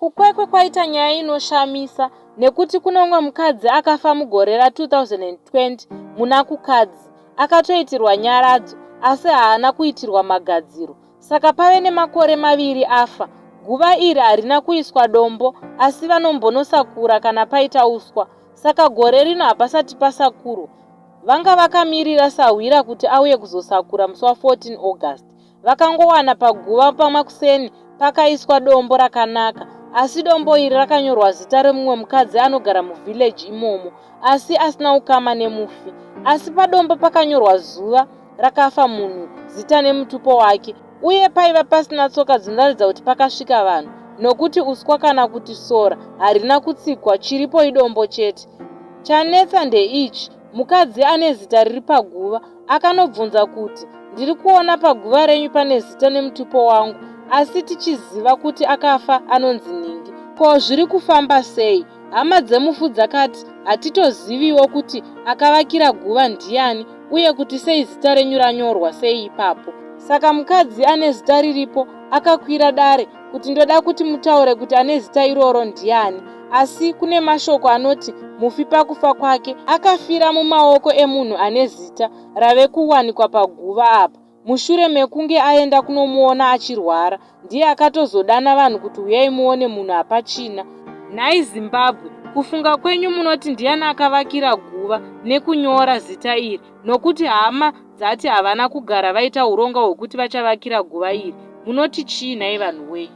Kukwekwe kwaita nyaya inoshamisa nekuti kuno umwe mukadzi akafa mugore ra2020 muna kukadzi akatoitirwa nyaradzo asi haana kuitirwa magadziro. Saka pave nemakore 2 afa. Guva iri harina kuiswa dombo asi vanombonosakura kana paita uswa. Saka gore rino hapasati pasakuru. Vanga vakamirira Sahwira kuti auye kuzosakura musi wa14 August. Vakangowana paguva pamakuseni pakaiswa dombo rakanaka. Asi dombo iri rakanyorwa zita remumwe mukadzi anogara muvillage imomo asi asina ukama nemufi. Asi padombo pakanyorwa zuva rakafa munhu, zita nemutupo wake. Uye paiva pasina tsoka dzinoratidza kuti pakasvika vanhu, nokuti uswa kana kuti sora harina kutsikwa, chiripo idombo chete. Chanetsa ndeichi, mukadzi ane zita riri paguva akanobvunza kuti ndiri kuona paguva renyu pane zita nemutupo wangu, asi tichiziva kuti akafa anonzi ningi. Ko zviri kufamba sei? Hama dzemufu dzakati hatitoziviwo kuti akavakira guva ndiani uye kuti sei zita renyu ranyorwa sei ipapo. Saka mukadzi ane zita riripo akakwira dare kuti ndoda kuti mutaure kuti ane zita iroro ndiani. Asi kune mashoko anoti mufi pakufa kwake akafira mumaoko emunhu ane zita rave kuwanikwa paguva apa. Mushure mekunge aenda kunomuona achirwara, ndiye akatozodana vanhu kuti uyai muone munhu hapachina. Nhai Zimbabwe, kufunga kwenyu munoti ndiani akavakira guva nekunyora zita iri, nokuti hama dzati havana kugara vaita uronga hwekuti vachavakira guva iri. Munoti chii nhai vanhu wei?